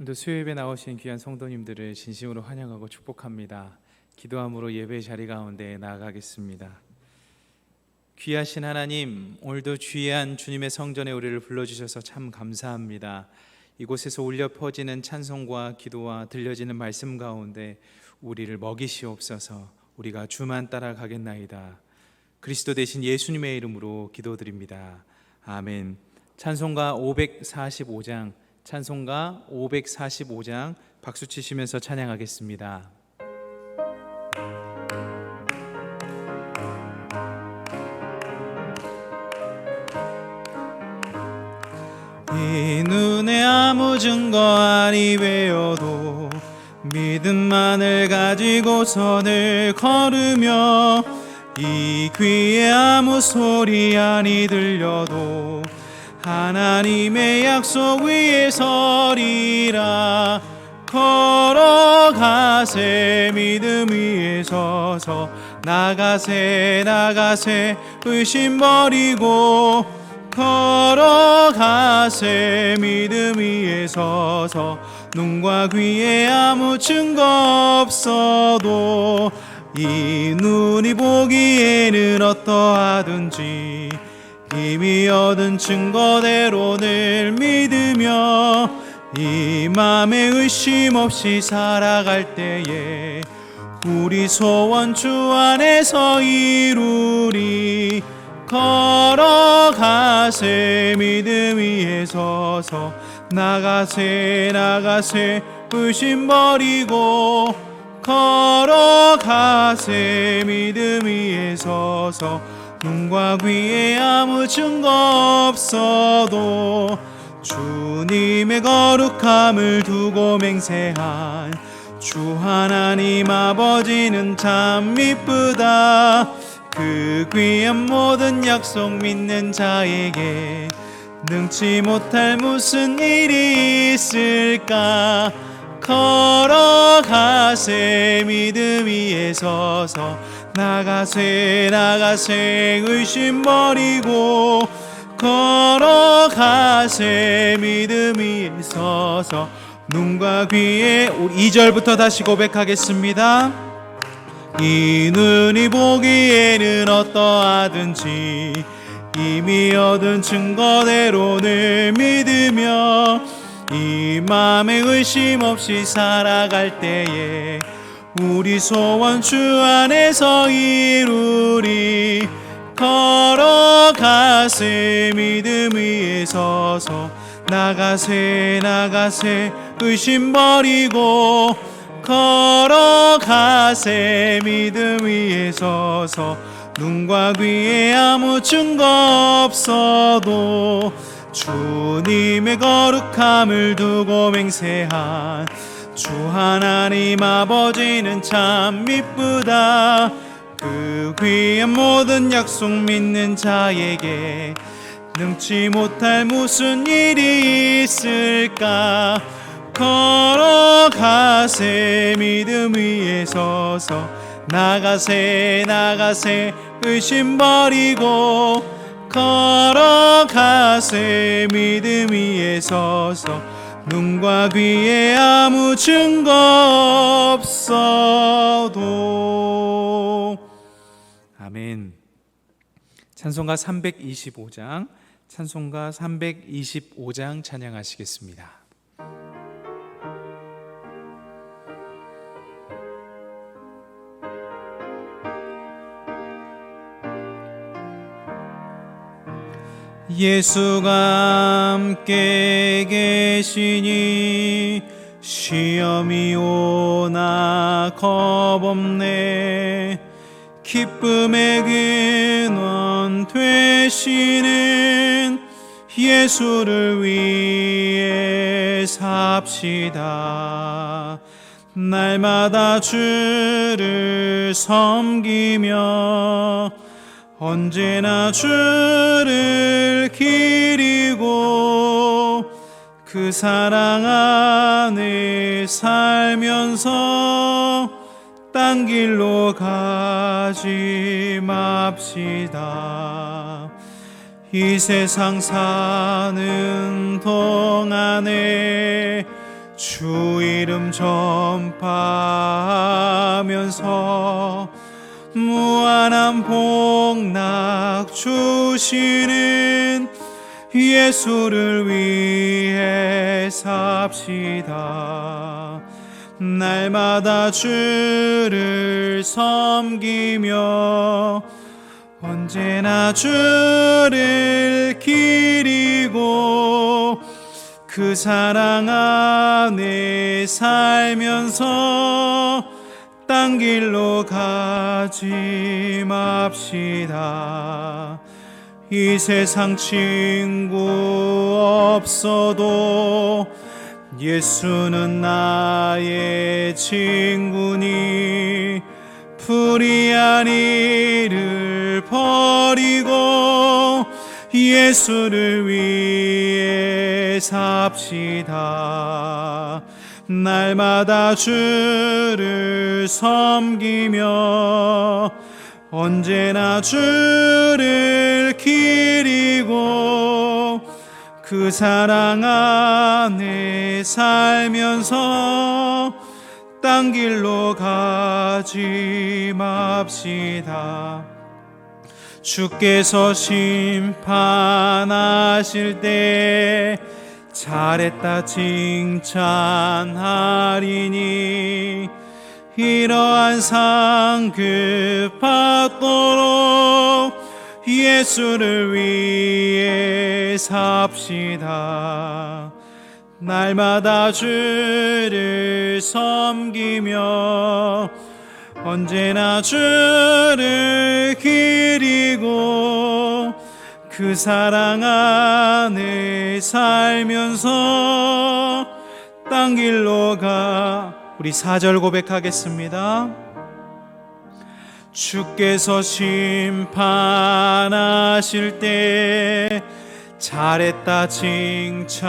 오늘도 수요예배 나오신 귀한 성도님들을 진심으로 환영하고 축복합니다. 기도함으로 예배 자리 가운데 나아가겠습니다. 귀하신 하나님, 오늘도 귀한 주님의 성전에 우리를 불러주셔서 참 감사합니다. 이곳에서 울려 퍼지는 찬송과 기도와 들려지는 말씀 가운데 우리를 먹이시옵소서. 우리가 주만 따라가겠나이다. 그리스도 대신 예수님의 이름으로 기도드립니다. 아멘. 찬송가 545장 찬송가 545장 박수 치시면서 찬양하겠습니다. 이 눈에 아무 증거 아니 외여도 믿음만을 가지고 선을 걸으며 이 귀에 아무 소리 아니 들려도 하나님의 약속 위에 서리라. 걸어가세 믿음 위에 서서 나가세 나가세 의심 버리고 걸어가세 믿음 위에 서서 눈과 귀에 아무 증거 없어도 이 눈이 보기에는 어떠하든지 이미 얻은 증거대로 늘 믿으며 이 맘에 의심 없이 살아갈 때에 우리 소원 주 안에서 이루리. 걸어가세 믿음 위에 서서 나가세 나가세 의심 버리고 걸어가세 믿음 위에 서서 눈과 귀에 아무 증거 없어도 주님의 거룩함을 두고 맹세한 주 하나님 아버지는 참 이쁘다. 그 귀한 모든 약속 믿는 자에게 능치 못할 무슨 일이 있을까. 걸어가세 믿음 위에 서서 나가세 나가세 의심 버리고 걸어가세 믿음 위에 서서 눈과 귀에 2절부터 다시 고백하겠습니다. 이 눈이 보기에는 어떠하든지 이미 얻은 증거대로 늘 믿으며 이 맘에 의심 없이 살아갈 때에 우리 소원 주 안에서 이루리. 걸어가세 믿음 위에 서서 나가세 나가세 의심 버리고 걸어가세 믿음 위에 서서 눈과 귀에 아무 증거 없어도 주님의 거룩함을 두고 맹세한 주 하나님 아버지는 참 이쁘다. 그 귀한 모든 약속 믿는 자에게 능치 못할 무슨 일이 있을까. 걸어가세 믿음 위에 서서 나가세 나가세 의심 버리고 걸어가세 믿음 위에 서서 눈과 귀에 아무 증거 없어도. 아멘. 찬송가 325장 찬송가 325장 찬양하시겠습니다. 예수가 함께 계시니 시험이 오나 겁없네. 기쁨의 근원 되시는 예수를 위해 삽시다. 날마다 주를 섬기며 언제나 주를 기리고 그 사랑 안에 살면서 딴 길로 가지 맙시다. 이 세상 사는 동안에 주 이름 전파하면서 무한한 복락 주시는 예수를 위해 삽시다. 날마다 주를 섬기며 언제나 주를 기리고 그 사랑 안에 살면서 딴 길로 가지 맙시다. 이 세상 친구 없어도 예수는 나의 친구니 불의한 일을 버리고 예수를 위해 삽시다. 날마다 주를 섬기며 언제나 주를 기리고 그 사랑 안에 살면서 딴 길로 가지 맙시다. 주께서 심판하실 때 잘했다 칭찬하리니 이러한 상급 받도록 예수를 위해 삽시다. 날마다 주를 섬기며 언제나 주를 기리고 그 사랑 안에 살면서 딴 길로 가. 우리 4절 고백하겠습니다. 주께서 심판하실 때 잘했다 칭찬하리니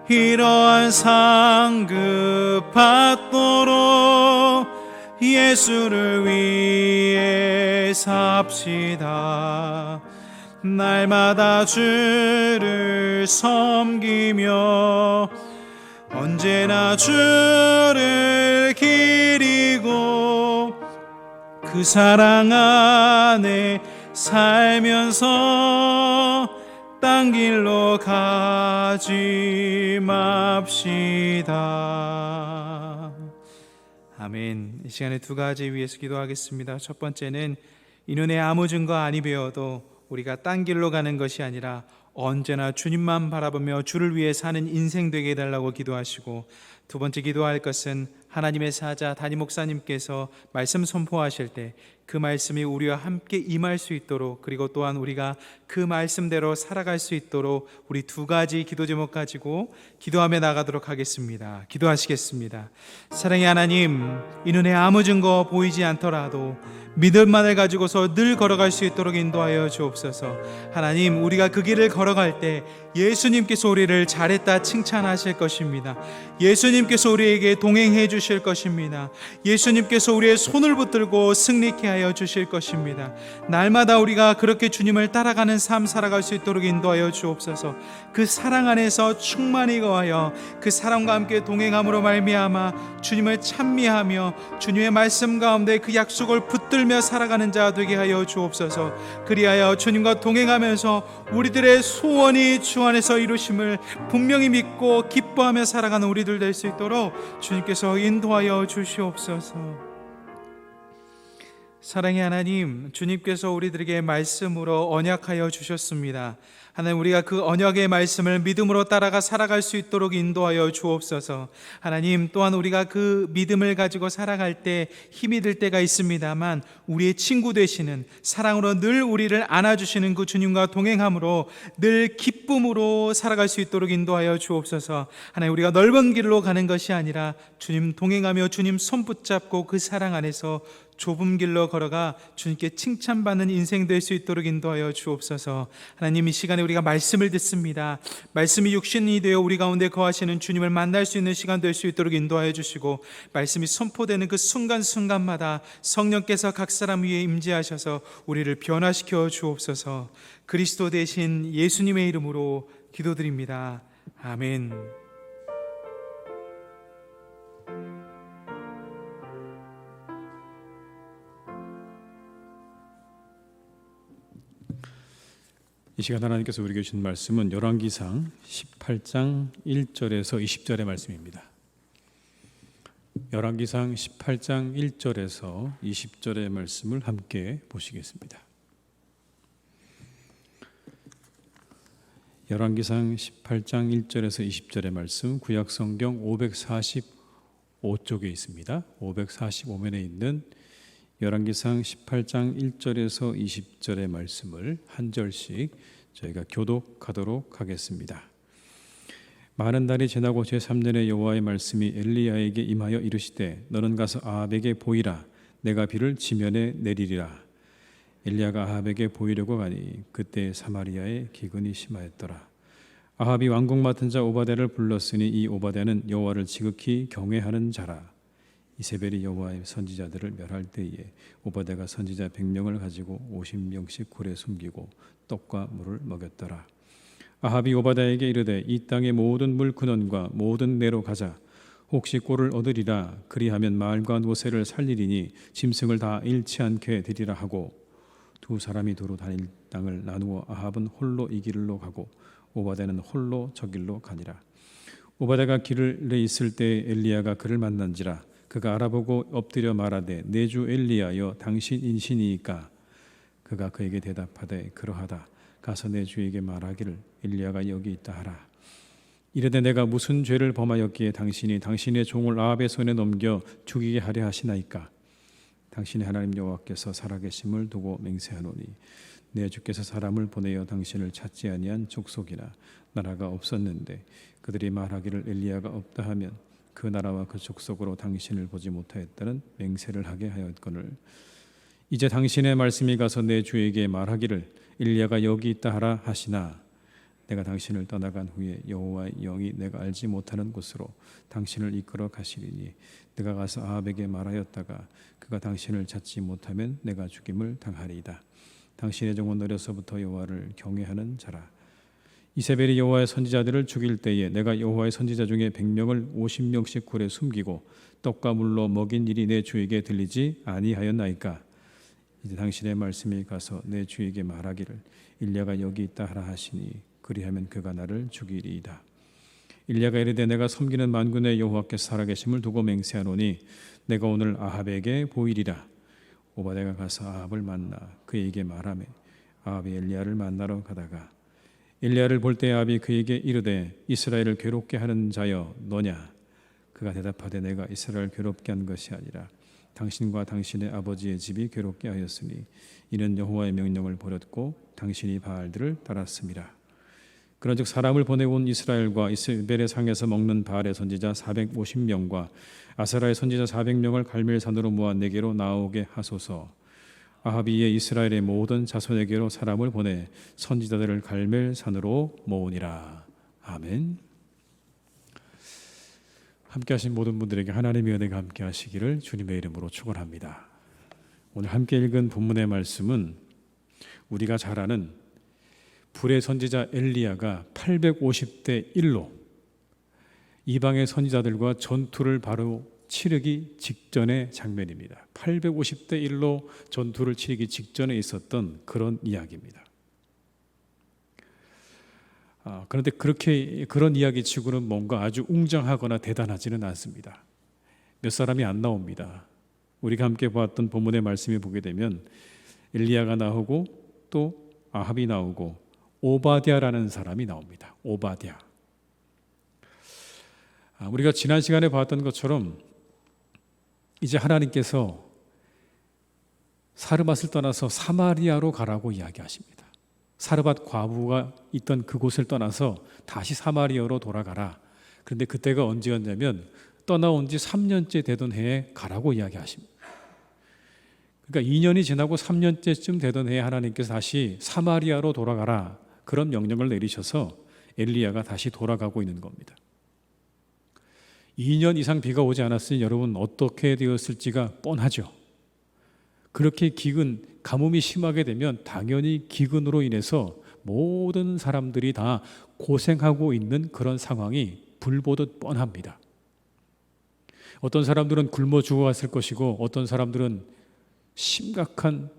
이러한 상급 받도록 예수를 위해 삽시다. 날마다 주를 섬기며 언제나 주를 기리고 그 사랑 안에 살면서 딴 길로 가지 맙시다. 아멘. 이 시간에 두 가지 위해서 기도하겠습니다. 첫 번째는 이 눈에 아무 증거 아니 배워도 우리가 딴 길로 가는 것이 아니라 언제나 주님만 바라보며 주를 위해 사는 인생 되게 해달라고 기도하시고, 두 번째 기도할 것은 하나님의 사자 담임 목사님께서 말씀 선포하실 때 그 말씀이 우리와 함께 임할 수 있도록, 그리고 또한 우리가 그 말씀대로 살아갈 수 있도록 우리 두 가지 기도 제목 가지고 기도하며 나가도록 하겠습니다. 기도하시겠습니다. 사랑의 하나님, 이 눈에 아무 증거 보이지 않더라도 믿음만을 가지고서 늘 걸어갈 수 있도록 인도하여 주옵소서. 하나님, 우리가 그 길을 걸어갈 때 예수님께서 우리를 잘했다 칭찬하실 것입니다. 예수님께서 우리에게 동행해 주실 것입니다. 예수님께서 우리의 손을 붙들고 승리케 하여 주실 것입니다. 날마다 우리가 그렇게 주님을 따라가는 삶 살아갈 수 있도록 인도하여 주옵소서. 그 사랑 안에서 충만히 거하여 그 사랑과 함께 동행함으로 말미암아 주님을 찬미하며 주님의 말씀 가운데 그 약속을 붙들며 살아가는 자 되게 하여 주옵소서. 그리하여 주님과 동행하면서 우리들의 소원이 주 안에서 이루심을 분명히 믿고 기뻐하며 살아가는 우리들 될 수 있도록 주님께서 인도하여 주시옵소서. 사랑의 하나님, 주님께서 우리들에게 말씀으로 언약하여 주셨습니다. 하나님, 우리가 그 언약의 말씀을 믿음으로 따라가 살아갈 수 있도록 인도하여 주옵소서. 하나님, 또한 우리가 그 믿음을 가지고 살아갈 때 힘이 들 때가 있습니다만 우리의 친구 되시는 사랑으로 늘 우리를 안아주시는 그 주님과 동행함으로 늘 기쁨으로 살아갈 수 있도록 인도하여 주옵소서. 하나님, 우리가 넓은 길로 가는 것이 아니라 주님 동행하며 주님 손 붙잡고 그 사랑 안에서 좁은 길로 걸어가 주님께 칭찬받는 인생 될 수 있도록 인도하여 주옵소서. 하나님, 이 시간에 우리가 말씀을 듣습니다. 말씀이 육신이 되어 우리 가운데 거하시는 주님을 만날 수 있는 시간 될 수 있도록 인도하여 주시고, 말씀이 선포되는 그 순간순간마다 성령께서 각 사람 위에 임재하셔서 우리를 변화시켜 주옵소서. 그리스도 대신 예수님의 이름으로 기도드립니다. 아멘. 이 시간 하나님께서 우리에게 주신 말씀은 열왕기상 18장 1절에서 20절의 말씀입니다. 열왕기상 18장 1절에서 20절의 말씀을 함께 보시겠습니다. 열왕기상 18장 1절에서 20절의 말씀, 구약성경 545쪽에 있습니다. 545면에 있는 열왕기상 18장 1절에서 20절의 말씀을 한 절씩 저희가 교독하도록 하겠습니다. 많은 날이 지나고 제3년에 여호와의 말씀이 엘리야에게 임하여 이르시되 너는 가서 아합에게 보이라. 내가 비를 지면에 내리리라. 엘리야가 아합에게 보이려고 가니 그때 사마리아에 기근이 심하였더라. 아합이 왕궁 맡은 자 오바댜를 불렀으니 이 오바댜는 여호와를 지극히 경외하는 자라. 이세벨이 여호와의 선지자들을 멸할 때에 오바댜가 선지자 100명을 가지고 50명씩 굴에 숨기고 떡과 물을 먹였더라. 아합이 오바댜에게 이르되 이 땅의 모든 물 근원과 모든 내로 가자. 혹시 꼴을 얻으리라. 그리하면 말과 노새를 살리리니 짐승을 다 잃지 않게 되리라 하고 두 사람이 두루 다닐 땅을 나누어 아합은 홀로 이 길로 가고 오바댜는 홀로 저 길로 가니라. 오바댜가 길에 있을 때 엘리야가 그를 만난지라. 그가 알아보고 엎드려 말하되 내 주 엘리야여 당신 인신이니까. 그가 그에게 대답하되 그러하다. 가서 내 주에게 말하기를 엘리야가 여기 있다 하라. 이르되 내가 무슨 죄를 범하였기에 당신이 당신의 종을 아합의 손에 넘겨 죽이게 하려 하시나이까. 당신의 하나님 여호와께서 살아계심을 두고 맹세하노니 내 주께서 사람을 보내어 당신을 찾지 아니한 족속이나 나라가 없었는데 그들이 말하기를 엘리야가 없다 하면 그 나라와 그 족속으로 당신을 보지 못하였다는 맹세를 하게 하였거늘 이제 당신의 말씀이 가서 내 주에게 말하기를 엘리야가 여기 있다 하라 하시나 내가 당신을 떠나간 후에 여호와의 영이 내가 알지 못하는 곳으로 당신을 이끌어 가시리니 내가 가서 아합에게 말하였다가 그가 당신을 찾지 못하면 내가 죽임을 당하리이다. 당신의 종은 어려서부터 여호와를 경외하는 자라. 이세벨이 여호와의 선지자들을 죽일 때에 내가 여호와의 선지자 중에 100명을 50명씩 굴에 숨기고 떡과 물로 먹인 일이 내 주에게 들리지 아니하였나이까. 이제 당신의 말씀이 가서 내 주에게 말하기를 엘리야가 여기 있다 하라 하시니 그리하면 그가 나를 죽이리이다. 엘리야가 이르되 내가 섬기는 만군의 여호와께서 살아계심을 두고 맹세하노니 내가 오늘 아합에게 보이리라. 오바댜가 가서 아합을 만나 그에게 말하매 아합이 엘리야를 만나러 가다가 엘리야를 볼 때 아합이 그에게 이르되 이스라엘을 괴롭게 하는 자여 너냐. 그가 대답하되 내가 이스라엘을 괴롭게 한 것이 아니라 당신과 당신의 아버지의 집이 괴롭게 하였으니 이는 여호와의 명령을 버렸고 당신이 바알들을 따랐음이라. 그런즉 사람을 보내온 이스라엘과 이스벨의 상에서 먹는 바알의 선지자 450명과 아세라의 선지자 400명을 갈멜산으로 모아 내게로 나오게 하소서. 아합이 이에 이스라엘의 모든 자손에게로 사람을 보내 선지자들을 갈멜산으로 모으니라. 아멘. 함께하신 모든 분들에게 하나님의 은혜가 함께하시기를 주님의 이름으로 축원합니다. 오늘 함께 읽은 본문의 말씀은 우리가 잘 아는 불의 선지자 엘리야가 850대 1로 이방의 선지자들과 전투를 바로 치르기 직전의 장면입니다. 850대 1로 전투를 치르기 직전에 있었던 그런 이야기입니다. 그런데 그런 이야기 치고는 뭔가 아주 웅장하거나 대단하지는 않습니다. 몇 사람이 안 나옵니다. 우리가 함께 보았던 본문의 말씀을 보게 되면 엘리야가 나오고 또 아합이 나오고 오바댜라는 사람이 나옵니다. 오바댜. 우리가 지난 시간에 봤던 것처럼 이제 하나님께서 사르밧을 떠나서 사마리아로 가라고 이야기하십니다. 사르밧 과부가 있던 그곳을 떠나서 다시 사마리아로 돌아가라. 그런데 그때가 언제였냐면 떠나온 지 3년째 되던 해에 가라고 이야기하십니다. 그러니까 2년이 지나고 3년째쯤 되던 해에 하나님께서 다시 사마리아로 돌아가라. 그런 명령을 내리셔서 엘리야가 다시 돌아가고 있는 겁니다. 2년 이상 비가 오지 않았으니 여러분 어떻게 되었을지가 뻔하죠. 그렇게 가뭄이 심하게 되면 당연히 기근으로 인해서 모든 사람들이 다 고생하고 있는 그런 상황이 불보듯 뻔합니다. 어떤 사람들은 굶어 죽어갔을 것이고 어떤 사람들은 심각한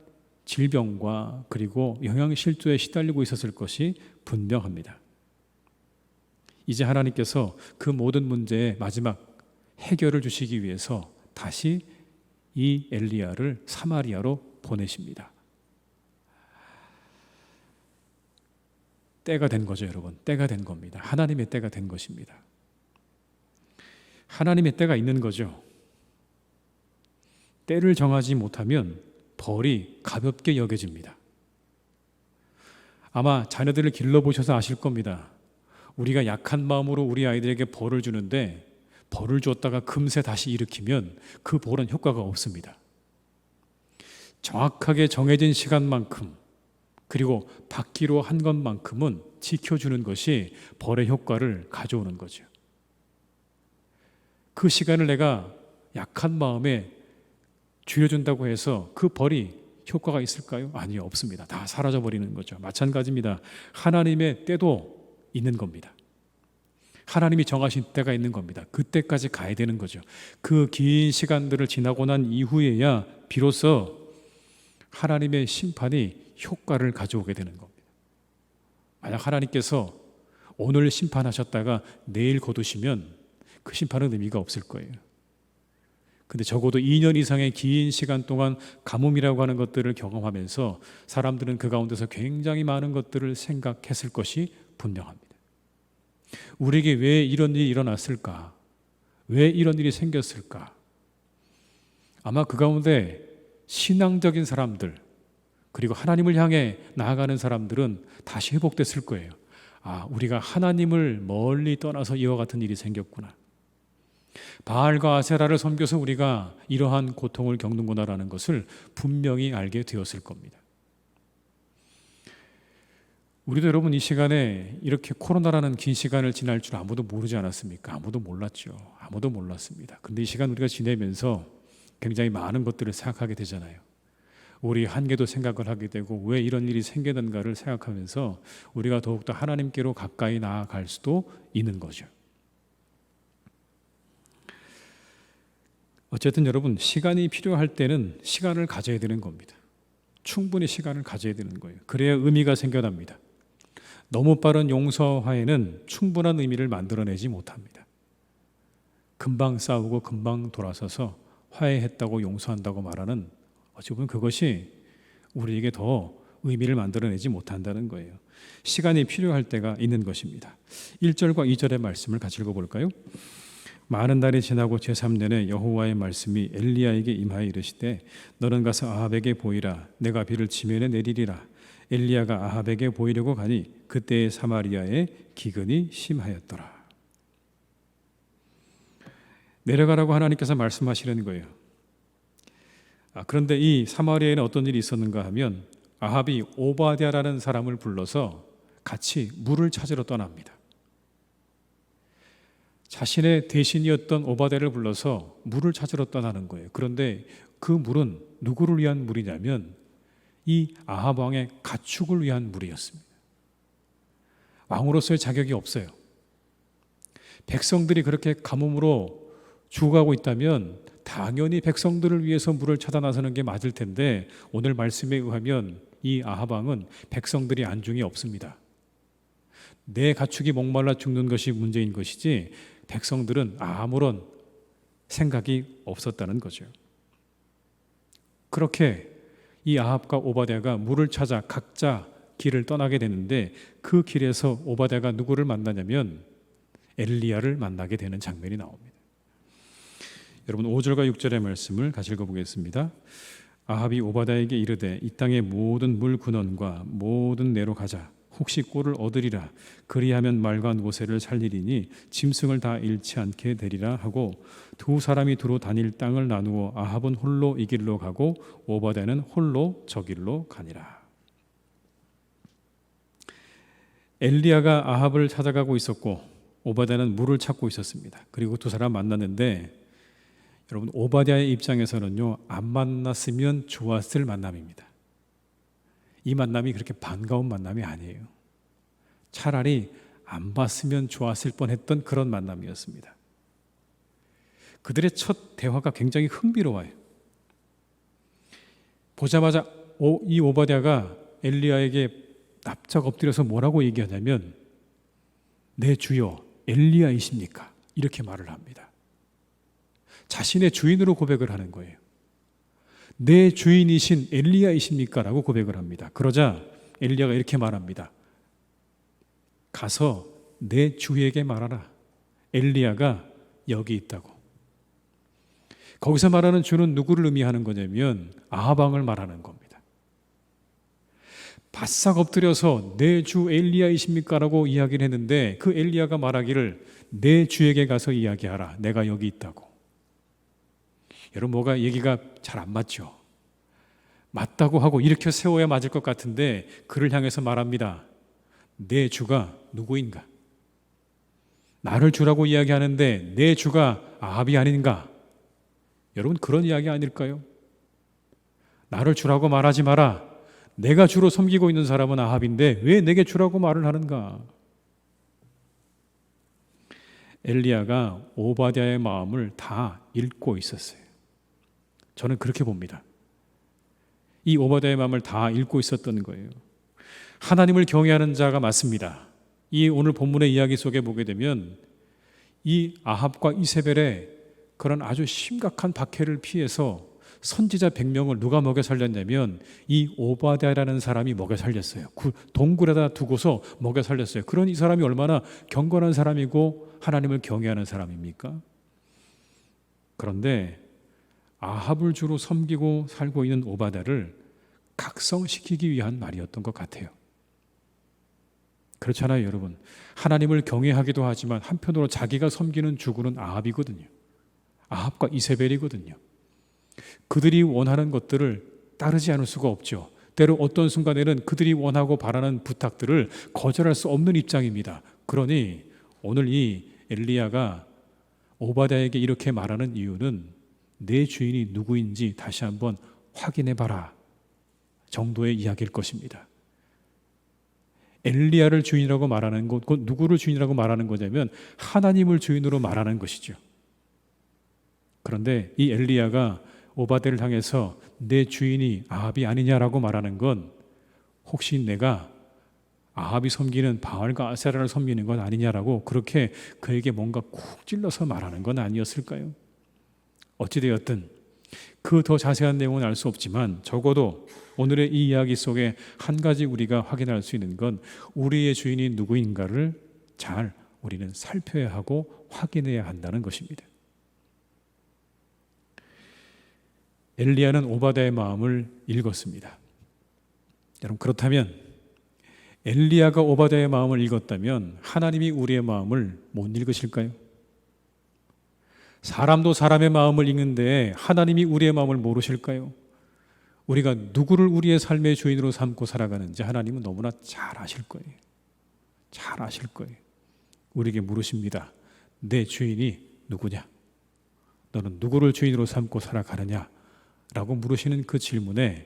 질병과 그리고 영양실조에 시달리고 있었을 것이 분명합니다. 이제 하나님께서 그 모든 문제의 마지막 해결을 주시기 위해서 다시 이 엘리야를 사마리아로 보내십니다. 때가 된 거죠, 여러분. 때가 된 겁니다. 하나님의 때가 된 것입니다. 하나님의 때가 있는 거죠. 때를 정하지 못하면 벌이 가볍게 여겨집니다. 아마 자녀들을 길러보셔서 아실 겁니다. 우리가 약한 마음으로 우리 아이들에게 벌을 주는데 벌을 줬다가 금세 다시 일으키면 그 벌은 효과가 없습니다. 정확하게 정해진 시간만큼 그리고 받기로 한 것만큼은 지켜주는 것이 벌의 효과를 가져오는 거죠. 그 시간을 내가 약한 마음에 줄여준다고 해서 그 벌이 효과가 있을까요? 아니요, 없습니다. 다 사라져버리는 거죠. 마찬가지입니다. 하나님의 때도 있는 겁니다. 하나님이 정하신 때가 있는 겁니다. 그때까지 가야 되는 거죠. 그 긴 시간들을 지나고 난 이후에야 비로소 하나님의 심판이 효과를 가져오게 되는 겁니다. 만약 하나님께서 오늘 심판하셨다가 내일 거두시면 그 심판은 의미가 없을 거예요. 근데 적어도 2년 이상의 긴 시간 동안 가뭄이라고 하는 것들을 경험하면서 사람들은 그 가운데서 굉장히 많은 것들을 생각했을 것이 분명합니다. 우리에게 왜 이런 일이 일어났을까? 왜 이런 일이 생겼을까? 아마 그 가운데 신앙적인 사람들 그리고 하나님을 향해 나아가는 사람들은 다시 회복됐을 거예요. 아, 우리가 하나님을 멀리 떠나서 이와 같은 일이 생겼구나. 바알과 아세라를 섬겨서 우리가 이러한 고통을 겪는구나라는 것을 분명히 알게 되었을 겁니다. 우리도 여러분 이 시간에 이렇게 코로나라는 긴 시간을 지날 줄 아무도 모르지 않았습니까? 아무도 몰랐죠. 아무도 몰랐습니다. 근데 이 시간 우리가 지내면서 굉장히 많은 것들을 생각하게 되잖아요. 우리 한계도 생각을 하게 되고 왜 이런 일이 생겼는가를 생각하면서 우리가 더욱더 하나님께로 가까이 나아갈 수도 있는 거죠. 어쨌든 여러분 시간이 필요할 때는 시간을 가져야 되는 겁니다. 충분히 시간을 가져야 되는 거예요. 그래야 의미가 생겨납니다. 너무 빠른 용서화에는 충분한 의미를 만들어내지 못합니다. 금방 싸우고 금방 돌아서서 화해했다고 용서한다고 말하는 어찌 보면 그것이 우리에게 더 의미를 만들어내지 못한다는 거예요. 시간이 필요할 때가 있는 것입니다. 1절과 2절의 말씀을 같이 읽어볼까요? 많은 날이 지나고 제3년에 여호와의 말씀이 엘리야에게 임하여 이르시되 너는 가서 아합에게 보이라. 내가 비를 지면에 내리리라. 엘리야가 아합에게 보이려고 가니 그때에 사마리아에 기근이 심하였더라. 내려가라고 하나님께서 말씀하시는 거예요. 그런데 이 사마리아에는 어떤 일이 있었는가 하면 아합이 오바댜라는 사람을 불러서 같이 물을 찾으러 떠납니다. 자신의 대신이었던 오바댜를 불러서 물을 찾으러 떠나는 거예요. 그런데 그 물은 누구를 위한 물이냐면 이 아합 왕의 가축을 위한 물이었습니다. 왕으로서의 자격이 없어요. 백성들이 그렇게 가뭄으로 죽어가고 있다면 당연히 백성들을 위해서 물을 찾아 나서는 게 맞을 텐데 오늘 말씀에 의하면 이 아합 왕은 백성들이 안중에 없습니다. 내 가축이 목말라 죽는 것이 문제인 것이지 백성들은 아무런 생각이 없었다는 거죠. 그렇게 이 아합과 오바댜가 물을 찾아 각자 길을 떠나게 되는데 그 길에서 오바댜가 누구를 만나냐면 엘리야를 만나게 되는 장면이 나옵니다. 여러분 5절과 6절의 말씀을 같이 읽어보겠습니다. 아합이 오바댜에게 이르되 이 땅의 모든 물 근원과 모든 내로 가자. 혹시 꼴을 얻으리라. 그리하면 말과 노새를 살리리니 짐승을 다 잃지 않게 되리라 하고 두 사람이 두루 다닐 땅을 나누어 아합은 홀로 이 길로 가고 오바댜는 홀로 저 길로 가니라. 엘리야가 아합을 찾아가고 있었고 오바댜는 물을 찾고 있었습니다. 그리고 두 사람 만났는데 여러분 오바댜의 입장에서는요 안 만났으면 좋았을 만남입니다. 이 만남이 그렇게 반가운 만남이 아니에요. 차라리 안 봤으면 좋았을 뻔했던 그런 만남이었습니다. 그들의 첫 대화가 굉장히 흥미로워요. 보자마자 이 오바댜가 엘리야에게 납작 엎드려서 뭐라고 얘기하냐면 내 주여 엘리야이십니까? 이렇게 말을 합니다. 자신의 주인으로 고백을 하는 거예요. 내 주인이신 엘리야이십니까? 라고 고백을 합니다. 그러자 엘리야가 이렇게 말합니다. 가서 내 주에게 말하라. 엘리야가 여기 있다고. 거기서 말하는 주는 누구를 의미하는 거냐면 아합 왕을 말하는 겁니다. 바싹 엎드려서 내 주 엘리야이십니까? 라고 이야기를 했는데 그 엘리야가 말하기를 내 주에게 가서 이야기하라. 내가 여기 있다고. 여러분 뭐가 얘기가 잘 안 맞죠? 맞다고 하고 일으켜 세워야 맞을 것 같은데 그를 향해서 말합니다. 내 주가 누구인가? 나를 주라고 이야기하는데 내 주가 아합이 아닌가? 여러분 그런 이야기 아닐까요? 나를 주라고 말하지 마라. 내가 주로 섬기고 있는 사람은 아합인데 왜 내게 주라고 말을 하는가? 엘리야가 오바댜의 마음을 다 읽고 있었어요. 저는 그렇게 봅니다. 이 오바댜의 마음을 다 읽고 있었던 거예요. 하나님을 경외하는 자가 맞습니다. 이 오늘 본문의 이야기 속에 보게 되면 이 아합과 이세벨의 그런 아주 심각한 박해를 피해서 선지자 100명을 누가 먹여 살렸냐면 이 오바댜라는 사람이 먹여 살렸어요. 동굴에다 두고서 먹여 살렸어요. 그런 이 사람이 얼마나 경건한 사람이고 하나님을 경외하는 사람입니까? 그런데 아합을 주로 섬기고 살고 있는 오바댜를 각성시키기 위한 말이었던 것 같아요. 그렇잖아요, 여러분. 하나님을 경외하기도 하지만 한편으로 자기가 섬기는 주군은 아합이거든요. 아합과 이세벨이거든요. 그들이 원하는 것들을 따르지 않을 수가 없죠. 때로 어떤 순간에는 그들이 원하고 바라는 부탁들을 거절할 수 없는 입장입니다. 그러니 오늘 이 엘리야가 오바댜에게 이렇게 말하는 이유는 내 주인이 누구인지 다시 한번 확인해봐라 정도의 이야기일 것입니다. 엘리야를 주인이라고 말하는 것, 곧 누구를 주인이라고 말하는 거냐면 하나님을 주인으로 말하는 것이죠. 그런데 이 엘리야가 오바댜를 향해서 내 주인이 아합이 아니냐라고 말하는 건 혹시 내가 아합이 섬기는 바알과 아세라를 섬기는 건 아니냐라고 그렇게 그에게 뭔가 쿡 찔러서 말하는 건 아니었을까요? 어찌되었든 그 더 자세한 내용은 알 수 없지만 적어도 오늘의 이 이야기 속에 한 가지 우리가 확인할 수 있는 건 우리의 주인이 누구인가를 잘 우리는 살펴야 하고 확인해야 한다는 것입니다. 엘리야는 오바댜의 마음을 읽었습니다. 여러분 그렇다면 엘리야가 오바댜의 마음을 읽었다면 하나님이 우리의 마음을 못 읽으실까요? 사람도 사람의 마음을 읽는데 하나님이 우리의 마음을 모르실까요? 우리가 누구를 우리의 삶의 주인으로 삼고 살아가는지 하나님은 너무나 잘 아실 거예요. 잘 아실 거예요. 우리에게 물으십니다. 내 주인이 누구냐? 너는 누구를 주인으로 삼고 살아가느냐? 라고 물으시는 그 질문에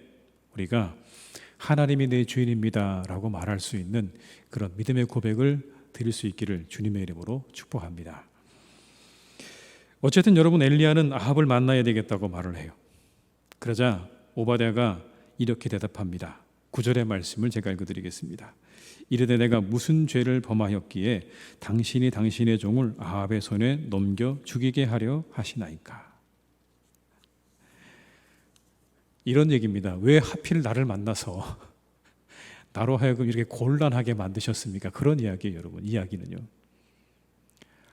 우리가 하나님이 내 주인입니다 라고 말할 수 있는 그런 믿음의 고백을 드릴 수 있기를 주님의 이름으로 축복합니다. 어쨌든 여러분 엘리야는 아합을 만나야 되겠다고 말을 해요. 그러자 오바댜가 이렇게 대답합니다. 9절의 말씀을 제가 읽어드리겠습니다. 이르되 내가 무슨 죄를 범하였기에 당신이 당신의 종을 아합의 손에 넘겨 죽이게 하려 하시나이까. 이런 얘기입니다. 왜 하필 나를 만나서 나로 하여금 이렇게 곤란하게 만드셨습니까? 그런 이야기예요, 여러분. 이야기는요.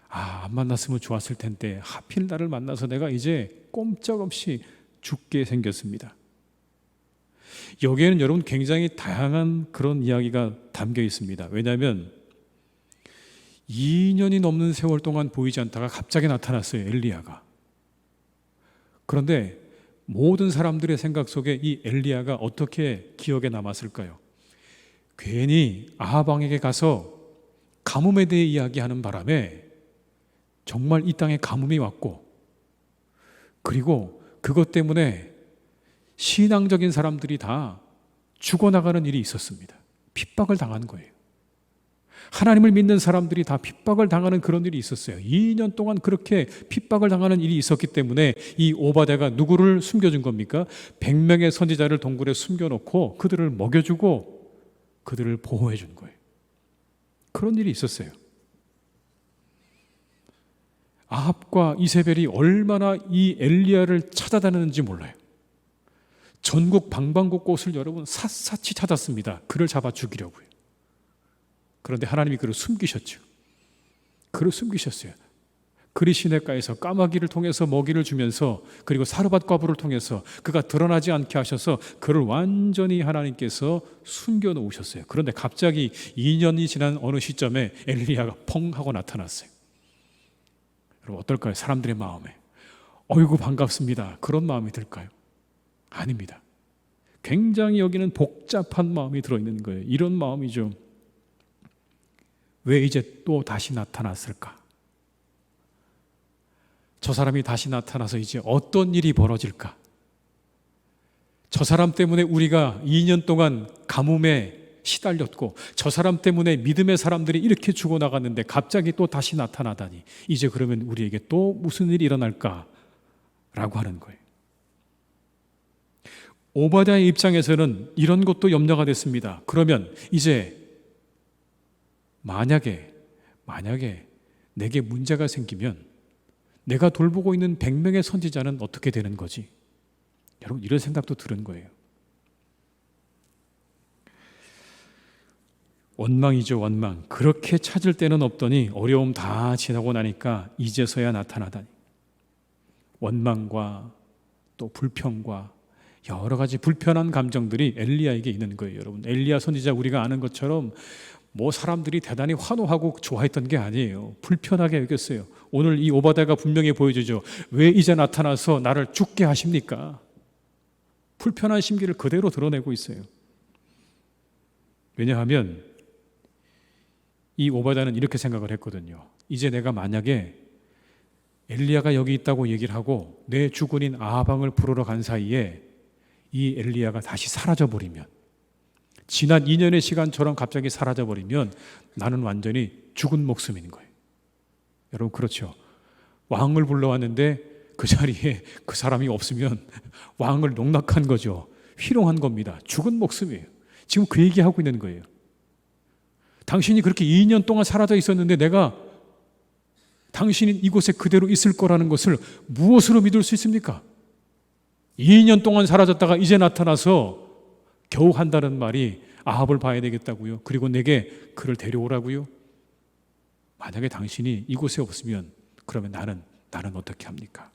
안 만났으면 좋았을 텐데 하필 나를 만나서 내가 이제 꼼짝없이 죽게 생겼습니다. 여기에는 여러분 굉장히 다양한 그런 이야기가 담겨 있습니다. 왜냐하면 2년이 넘는 세월 동안 보이지 않다가 갑자기 나타났어요, 엘리야가. 그런데 모든 사람들의 생각 속에 이 엘리야가 어떻게 기억에 남았을까요? 괜히 아합 왕에게 가서 가뭄에 대해 이야기하는 바람에 정말 이 땅에 가뭄이 왔고, 그리고 그것 때문에 신앙적인 사람들이 다 죽어나가는 일이 있었습니다. 핍박을 당한 거예요. 하나님을 믿는 사람들이 다 핍박을 당하는 그런 일이 있었어요. 2년 동안 그렇게 핍박을 당하는 일이 있었기 때문에 이 오바댜가 누구를 숨겨준 겁니까? 100명의 선지자를 동굴에 숨겨놓고 그들을 먹여주고 그들을 보호해 준 거예요. 그런 일이 있었어요. 아합과 이세벨이 얼마나 이 엘리야를 찾아다녔는지 몰라요. 전국 방방곳곳을 여러분 샅샅이 찾았습니다. 그를 잡아 죽이려고요. 그런데 하나님이 그를 숨기셨죠. 그를 숨기셨어요. 그리 시냇가에서 까마귀를 통해서 먹이를 주면서 그리고 사르밧 과부를 통해서 그가 드러나지 않게 하셔서 그를 완전히 하나님께서 숨겨 놓으셨어요. 그런데 갑자기 2년이 지난 어느 시점에 엘리야가 펑 하고 나타났어요. 여러분 어떨까요? 사람들의 마음에 어이구 반갑습니다. 그런 마음이 들까요? 아닙니다. 굉장히 여기는 복잡한 마음이 들어있는 거예요. 이런 마음이죠. 왜 이제 또 다시 나타났을까? 저 사람이 다시 나타나서 이제 어떤 일이 벌어질까? 저 사람 때문에 우리가 2년 동안 가뭄에 시달렸고 저 사람 때문에 믿음의 사람들이 이렇게 죽어나갔는데 갑자기 또 다시 나타나다니 이제 그러면 우리에게 또 무슨 일이 일어날까? 라고 하는 거예요. 오바댜의 입장에서는 이런 것도 염려가 됐습니다. 그러면 이제 만약에 내게 문제가 생기면 내가 돌보고 있는 100명의 선지자는 어떻게 되는 거지? 여러분 이런 생각도 들은 거예요. 원망이죠, 원망. 그렇게 찾을 때는 없더니 어려움 다 지나고 나니까 이제서야 나타나다니. 원망과 또 불평과 여러 가지 불편한 감정들이 엘리야에게 있는 거예요. 여러분 엘리야 선지자 우리가 아는 것처럼 뭐 사람들이 대단히 환호하고 좋아했던 게 아니에요. 불편하게 여겼어요. 오늘 이 오바댜가 분명히 보여주죠. 왜 이제 나타나서 나를 죽게 하십니까? 불편한 심기를 그대로 드러내고 있어요. 왜냐하면 이 오바댜는 이렇게 생각을 했거든요. 이제 내가 만약에 엘리야가 여기 있다고 얘기를 하고 내 주군인 아하방을 부르러 간 사이에 이 엘리야가 다시 사라져버리면 지난 2년의 시간처럼 갑자기 사라져버리면 나는 완전히 죽은 목숨인 거예요. 여러분 그렇죠. 왕을 불러왔는데 그 자리에 그 사람이 없으면 왕을 농락한 거죠. 희롱한 겁니다. 죽은 목숨이에요. 지금 그 얘기하고 있는 거예요. 당신이 그렇게 2년 동안 사라져 있었는데 내가 당신이 이곳에 그대로 있을 거라는 것을 무엇으로 믿을 수 있습니까? 2년 동안 사라졌다가 이제 나타나서 겨우 한다는 말이 아합을 봐야 되겠다고요? 그리고 내게 그를 데려오라고요? 만약에 당신이 이곳에 없으면 그러면 나는 어떻게 합니까?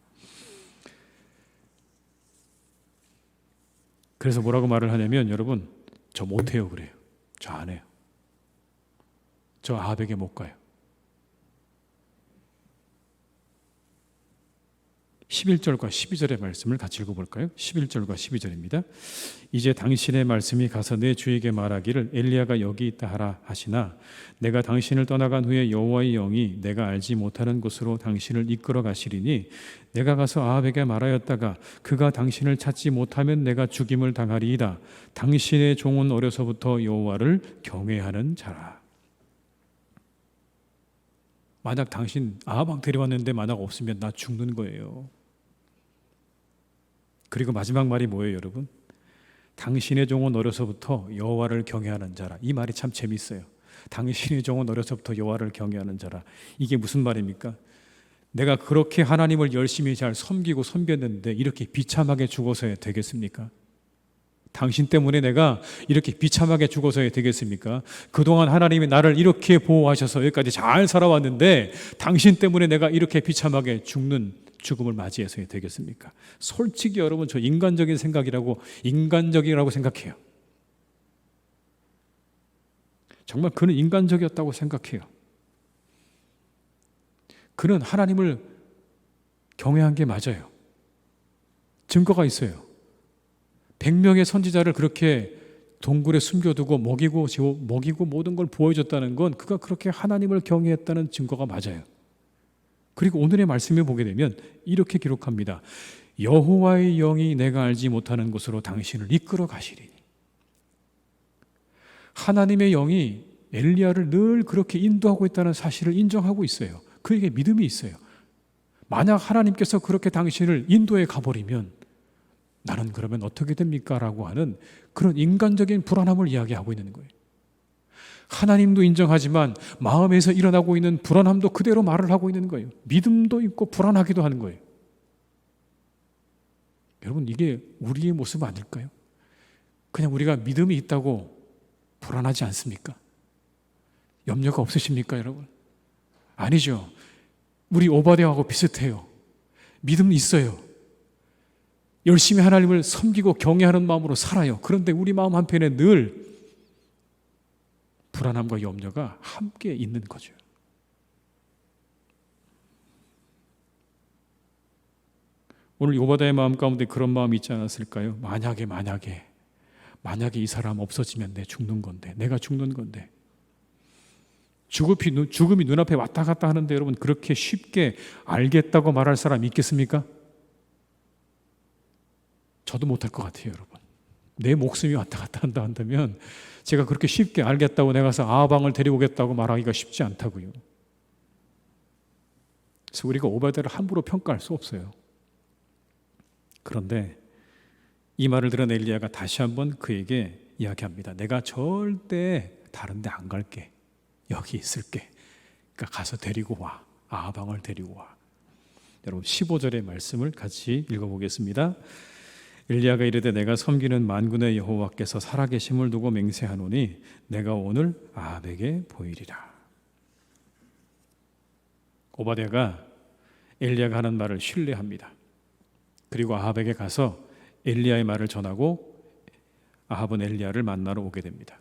그래서 뭐라고 말을 하냐면 여러분 저 못해요 그래요. 저 안 해요. 저 아합에게 못 가요. 11절과 12절의 말씀을 같이 읽어볼까요? 11절과 12절입니다. 이제 당신의 말씀이 가서 내 주에게 말하기를 엘리야가 여기 있다 하라 하시나 내가 당신을 떠나간 후에 여호와의 영이 내가 알지 못하는 곳으로 당신을 이끌어 가시리니 내가 가서 아합에게 말하였다가 그가 당신을 찾지 못하면 내가 죽임을 당하리이다. 당신의 종은 어려서부터 여호와를 경외하는 자라. 만약 당신 아합 데려왔는데 만약 없으면 나 죽는 거예요. 그리고 마지막 말이 뭐예요, 여러분? 당신의 종은 어려서부터 여호와를 경외하는 자라. 이 말이 참 재밌어요. 당신의 종은 어려서부터 여호와를 경외하는 자라. 이게 무슨 말입니까? 내가 그렇게 하나님을 열심히 잘 섬기고 섬겼는데 이렇게 비참하게 죽어서야 되겠습니까? 당신 때문에 내가 이렇게 비참하게 죽어서야 되겠습니까? 그동안 하나님이 나를 이렇게 보호하셔서 여기까지 잘 살아왔는데 당신 때문에 내가 이렇게 비참하게 죽는 죽음을 맞이해서야 되겠습니까? 솔직히 여러분 저 인간적이라고 생각해요. 정말 그는 인간적이었다고 생각해요. 그는 하나님을 경외한 게 맞아요. 증거가 있어요. 100명의 선지자를 그렇게 동굴에 숨겨두고 먹이고 모든 걸 보여줬다는 건 그가 그렇게 하나님을 경외했다는 증거가 맞아요. 그리고 오늘의 말씀을 보게 되면 이렇게 기록합니다. 여호와의 영이 내가 알지 못하는 곳으로 당신을 이끌어 가시리니. 하나님의 영이 엘리야를 늘 그렇게 인도하고 있다는 사실을 인정하고 있어요. 그에게 믿음이 있어요. 만약 하나님께서 그렇게 당신을 인도해 가버리면 나는 그러면 어떻게 됩니까? 라고 하는 그런 인간적인 불안함을 이야기하고 있는 거예요. 하나님도 인정하지만 마음에서 일어나고 있는 불안함도 그대로 말을 하고 있는 거예요. 믿음도 있고 불안하기도 하는 거예요. 여러분, 이게 우리의 모습 아닐까요? 그냥 우리가 믿음이 있다고 불안하지 않습니까? 염려가 없으십니까, 여러분? 아니죠. 우리 오바댜하고 비슷해요. 믿음 있어요. 열심히 하나님을 섬기고 경외하는 마음으로 살아요. 그런데 우리 마음 한편에 늘 불안함과 염려가 함께 있는 거죠. 오늘 오바댜의 마음 가운데 그런 마음이 있지 않았을까요? 만약에 이 사람 없어지면 내 죽는 건데, 내가 죽는 건데. 죽음이 눈앞에 왔다 갔다 하는데 여러분, 그렇게 쉽게 알겠다고 말할 사람이 있겠습니까? 저도 못할 것 같아요, 여러분. 내 목숨이 왔다 갔다 한다 한다면 제가 그렇게 쉽게 알겠다고 내가 가서 아방을 데리고 오겠다고 말하기가 쉽지 않다고요. 그래서 우리가 오바댜를 함부로 평가할 수 없어요. 그런데 이 말을 들은 엘리야가 다시 한번 그에게 이야기합니다. 내가 절대 다른 데 안 갈게. 여기 있을게. 그러니까 가서 데리고 와. 아방을 데리고 와. 여러분 15절의 말씀을 같이 읽어보겠습니다. 엘리야가 이르되 내가 섬기는 만군의 여호와께서 살아계심을 두고 맹세하노니 내가 오늘 아합에게 보이리라. 오바댜가 엘리야가 하는 말을 신뢰합니다. 그리고 아합에게 가서 엘리야의 말을 전하고 아합은 엘리야를 만나러 오게 됩니다.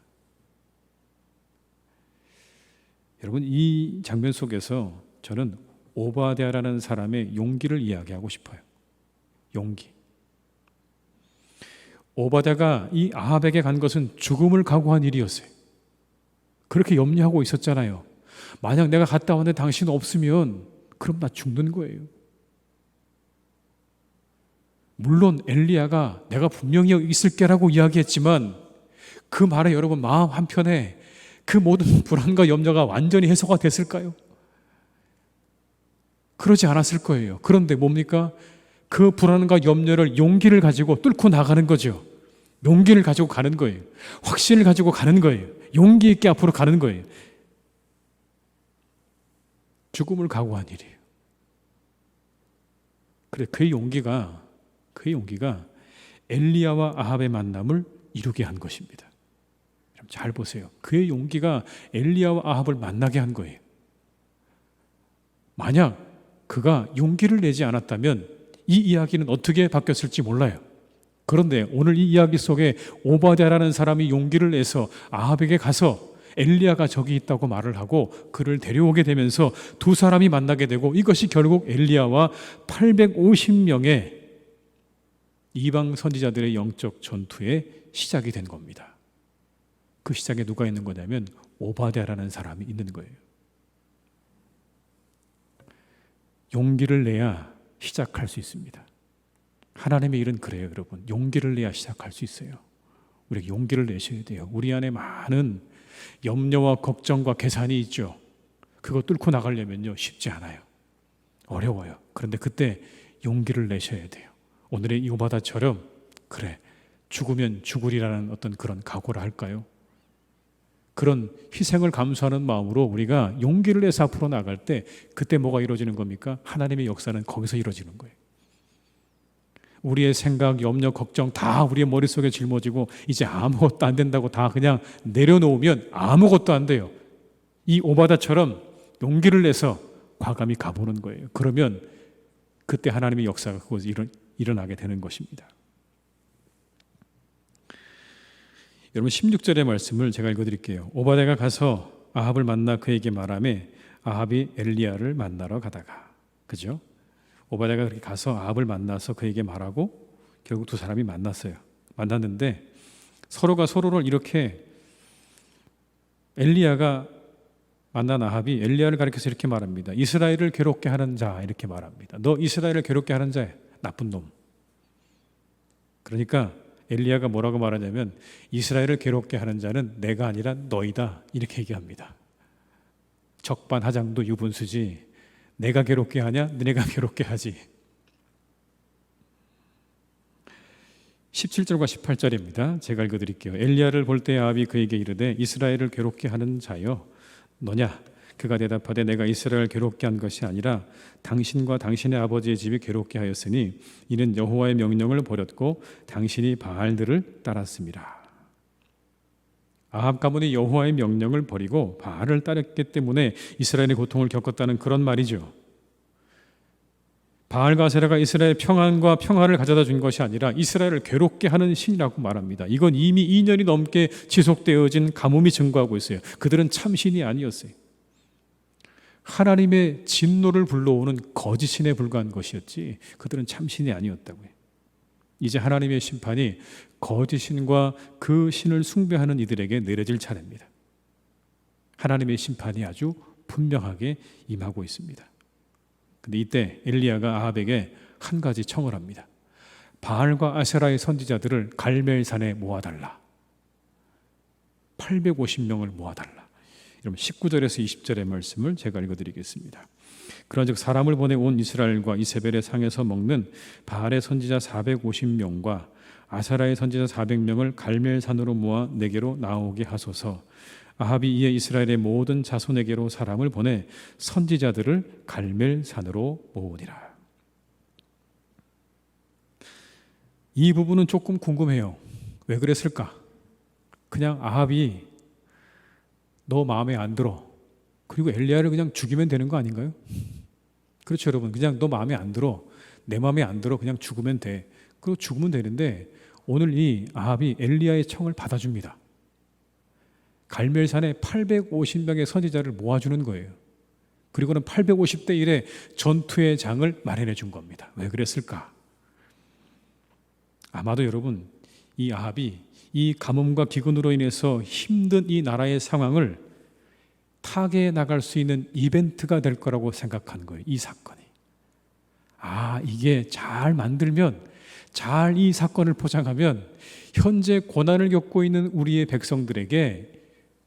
여러분, 이 장면 속에서 저는 오바댜라는 사람의 용기를 이야기하고 싶어요. 용기. 오바댜가 이 아합에게 간 것은 죽음을 각오한 일이었어요. 그렇게 염려하고 있었잖아요. 만약 내가 갔다 왔는데 당신 없으면 그럼 나 죽는 거예요. 물론 엘리야가 내가 분명히 여기 있을게라고 이야기했지만 그 말에 여러분 마음 한편에 그 모든 불안과 염려가 완전히 해소가 됐을까요? 그러지 않았을 거예요. 그런데 뭡니까? 그 불안과 염려를 용기를 가지고 뚫고 나가는 거죠. 용기를 가지고 가는 거예요. 확신을 가지고 가는 거예요. 용기 있게 앞으로 가는 거예요. 죽음을 각오한 일이에요. 그래, 그의 용기가 엘리야와 아합의 만남을 이루게 한 것입니다. 잘 보세요. 그의 용기가 엘리야와 아합을 만나게 한 거예요. 만약 그가 용기를 내지 않았다면 이 이야기는 어떻게 바뀌었을지 몰라요. 그런데 오늘 이 이야기 속에 오바댜라는 사람이 용기를 내서 아합에게 가서 엘리야가 저기 있다고 말을 하고 그를 데려오게 되면서 두 사람이 만나게 되고 이것이 결국 엘리야와 850명의 이방 선지자들의 영적 전투의 시작이 된 겁니다. 그 시작에 누가 있는 거냐면 오바댜라는 사람이 있는 거예요. 용기를 내야 시작할 수 있습니다. 하나님의 일은 그래요, 여러분. 용기를 내야 시작할 수 있어요. 우리가 용기를 내셔야 돼요. 우리 안에 많은 염려와 걱정과 계산이 있죠. 그거 뚫고 나가려면요, 쉽지 않아요. 어려워요. 그런데 그때 용기를 내셔야 돼요. 오늘의 이 오바댜처럼 그래, 죽으면 죽으리라는 어떤 그런 각오를 할까요? 그런 희생을 감수하는 마음으로 우리가 용기를 내서 앞으로 나갈 때 그때 뭐가 이루어지는 겁니까? 하나님의 역사는 거기서 이루어지는 거예요. 우리의 생각, 염려, 걱정 다 우리의 머릿속에 짊어지고 이제 아무것도 안 된다고 다 그냥 내려놓으면 아무것도 안 돼요. 이 오바댜처럼 용기를 내서 과감히 가보는 거예요. 그러면 그때 하나님의 역사가 그곳에 일어나게 되는 것입니다. 여러분 16절의 말씀을 제가 읽어드릴게요. 오바댜가 가서 아합을 만나 그에게 말하매 아합이 엘리야를 만나러 가다가, 그죠? 오바댜가 그렇게 가서 아합을 만나서 그에게 말하고 결국 두 사람이 만났어요. 만났는데 서로가 서로를 이렇게, 엘리야가 만난 아합이 엘리야를 가리켜서 이렇게 말합니다. 이스라엘을 괴롭게 하는 자, 이렇게 말합니다. 너 이스라엘을 괴롭게 하는 자야, 나쁜 놈. 그러니까 엘리야가 뭐라고 말하냐면 이스라엘을 괴롭게 하는 자는 내가 아니라 너희다 이렇게 얘기합니다. 적반하장도 유분수지 내가 괴롭게 하냐 너네가 괴롭게 하지. 17절과 18절입니다. 제가 읽어드릴게요. 엘리야를 볼 때 아합이 그에게 이르되 이스라엘을 괴롭게 하는 자여 너냐? 그가 대답하되 내가 이스라엘을 괴롭게 한 것이 아니라 당신과 당신의 아버지의 집이 괴롭게 하였으니 이는 여호와의 명령을 버렸고 당신이 바알들을 따랐습니다. 아합 가문이 여호와의 명령을 버리고 바알을 따랐기 때문에 이스라엘의 고통을 겪었다는 그런 말이죠. 바알과 아세라가 이스라엘 평안과 평화를 가져다 준 것이 아니라 이스라엘을 괴롭게 하는 신이라고 말합니다. 이건 이미 2년이 넘게 지속되어진 가뭄이 증거하고 있어요. 그들은 참신이 아니었어요. 하나님의 진노를 불러오는 거짓신에 불과한 것이었지 그들은 참신이 아니었다고요. 이제 하나님의 심판이 거짓신과 그 신을 숭배하는 이들에게 내려질 차례입니다. 하나님의 심판이 아주 분명하게 임하고 있습니다. 근데 이때 엘리야가 아합에게 한 가지 청을 합니다. 바알과 아세라의 선지자들을 갈멜산에 모아달라. 850명을 모아달라. 여러분 19절에서 20절의 말씀을 제가 읽어드리겠습니다. 그런즉 사람을 보내 온 이스라엘과 이세벨의 상에서 먹는 바알의 선지자 450명과 아사라의 선지자 400명을 갈멜산으로 모아 내게로 나오게 하소서. 아합이 이에 이스라엘의 모든 자손에게로 사람을 보내 선지자들을 갈멜산으로 모으니라. 이 부분은 조금 궁금해요. 왜 그랬을까? 그냥 아합이 너 마음에 안 들어. 그리고 엘리야를 그냥 죽이면 되는 거 아닌가요? 그렇죠, 여러분. 그냥 너 마음에 안 들어. 내 마음에 안 들어. 그냥 죽으면 돼. 그리고 죽으면 되는데 오늘 이 아합이 엘리야의 청을 받아줍니다. 갈멜산에 850명의 선지자를 모아주는 거예요. 그리고는 850대 1의 전투의 장을 마련해 준 겁니다. 왜 그랬을까? 아마도 여러분 이 아합이 이 가뭄과 기근으로 인해서 힘든 이 나라의 상황을 타개해 나갈 수 있는 이벤트가 될 거라고 생각한 거예요. 이 사건이. 이게 잘 만들면 잘 이 사건을 포장하면 현재 고난을 겪고 있는 우리의 백성들에게